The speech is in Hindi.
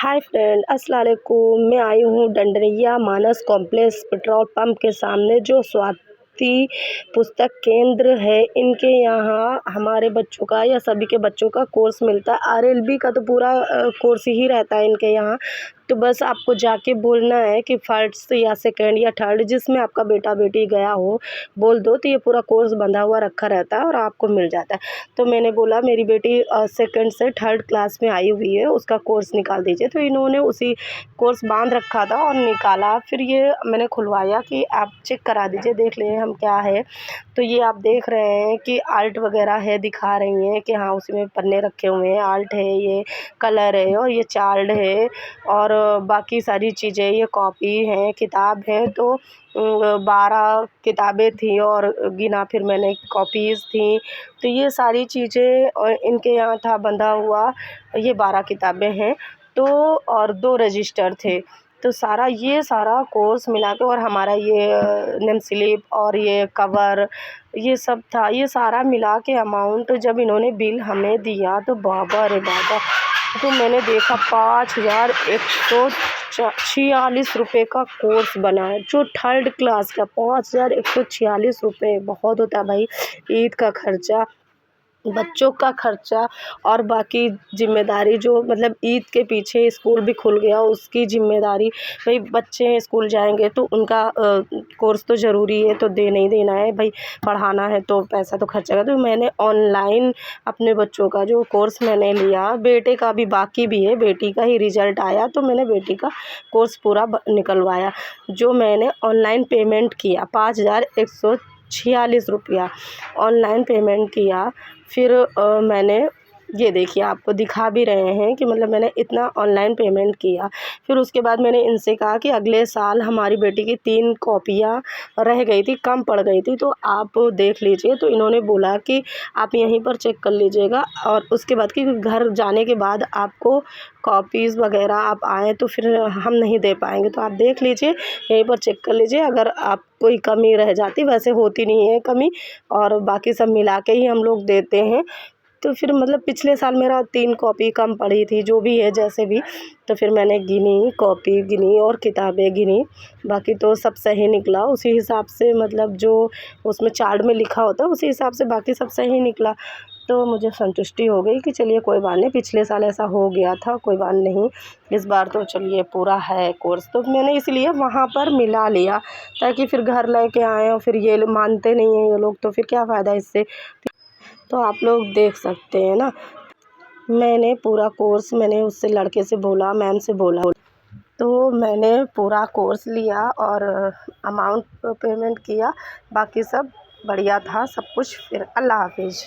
हाय फ्रेंड, अस्सलाम वालेकुम। मैं आई हूँ डंडरिया मानस कॉम्प्लेक्स पेट्रोल पंप के सामने, जो स्वाति पुस्तक केंद्र है। इनके यहाँ हमारे बच्चों का या सभी के बच्चों का कोर्स मिलता है। आरएलबी का तो पूरा कोर्स ही रहता है इनके यहाँ। तो बस आपको जाके बोलना है कि फर्स्ट या सेकंड या थर्ड, जिसमें आपका बेटा बेटी गया हो, बोल दो तो ये पूरा कोर्स बंधा हुआ रखा रहता है और आपको मिल जाता है। तो मैंने बोला मेरी बेटी सेकंड से थर्ड क्लास में आई हुई है, उसका कोर्स निकाल दीजिए। तो इन्होंने उसी कोर्स बांध रखा था और निकाला। फिर ये मैंने खुलवाया कि आप चेक करा दीजिए, देख लें हम क्या है। तो ये आप देख रहे हैं कि आर्ट वगैरह है, दिखा रही हैं कि हाँ उसमें पन्ने रखे हुए हैं, आर्ट है, ये कलर है और ये चार्ट है और बाकी सारी चीज़ें, ये कॉपी है, किताब है। तो 12 किताबें थी और गिना फिर मैंने कॉपीज़ थी। तो ये सारी चीज़ें और इनके यहाँ था बंधा हुआ। ये 12 किताबें हैं तो और 2 रजिस्टर थे। तो ये सारा कोर्स मिला के और हमारा ये नेम स्लिप और ये कवर, ये सब था। ये सारा मिला के अमाउंट जब इन्होंने बिल हमें दिया तो बाबा रे बाबा, तो मैंने देखा 5,146 रुपये का कोर्स बना है, जो थर्ड क्लास का। 5,146 रुपये बहुत होता है भाई। ईद का खर्चा, बच्चों का खर्चा और बाकी जिम्मेदारी, जो मतलब ईद के पीछे स्कूल भी खुल गया, उसकी जिम्मेदारी। भाई बच्चे स्कूल जाएंगे तो उनका कोर्स तो ज़रूरी है, तो देना ही देना है भाई। पढ़ाना है तो पैसा तो खर्चेगा। तो मैंने ऑनलाइन अपने बच्चों का जो कोर्स मैंने लिया, बेटे का भी बाकी भी है, बेटी का ही रिज़ल्ट आया तो मैंने बेटी का कोर्स पूरा निकलवाया। जो मैंने ऑनलाइन पेमेंट किया 5,146 रुपया ऑनलाइन पेमेंट किया। फिर मैंने ये देखिए आपको दिखा भी रहे हैं कि मतलब मैंने इतना ऑनलाइन पेमेंट किया। फिर उसके बाद मैंने इनसे कहा कि अगले साल हमारी बेटी की 3 कॉपियाँ रह गई थी, कम पड़ गई थी, तो आप देख लीजिए। तो इन्होंने बोला कि आप यहीं पर चेक कर लीजिएगा और उसके बाद कि घर जाने के बाद आपको कॉपीज़ वगैरह आप आएँ तो फिर हम नहीं दे पाएंगे। तो आप देख लीजिए, यहीं पर चेक कर लीजिए। अगर आप कोई कमी रह जाती, वैसे होती नहीं है कमी, और बाकी सब मिला के ही हम लोग देते हैं। तो फिर मतलब पिछले साल मेरा 3 कॉपी कम पड़ी थी, जो भी है जैसे भी। तो फिर मैंने गिनी, कॉपी गिनी और किताबें गिनी, बाकी तो सब सही निकला। उसी हिसाब से मतलब जो उसमें चार्ट में लिखा होता है उसी हिसाब से बाकी सब सही निकला। तो मुझे संतुष्टि हो गई कि चलिए कोई बात नहीं, पिछले साल ऐसा हो गया था, कोई बात नहीं, इस बार तो चलिए पूरा है कोर्स। तो मैंने इसलिए वहाँ पर मिला लिया, ताकि फिर घर लेके आएँ और फिर ये मानते नहीं हैं ये लोग, तो फिर क्या फ़ायदा इससे। तो आप लोग देख सकते हैं ना, मैंने पूरा कोर्स, मैंने उससे लड़के से बोला, मैम से बोला, तो मैंने पूरा कोर्स लिया और अमाउंट पेमेंट किया। बाकी सब बढ़िया था सब कुछ। फिर अल्लाह हाफिज़।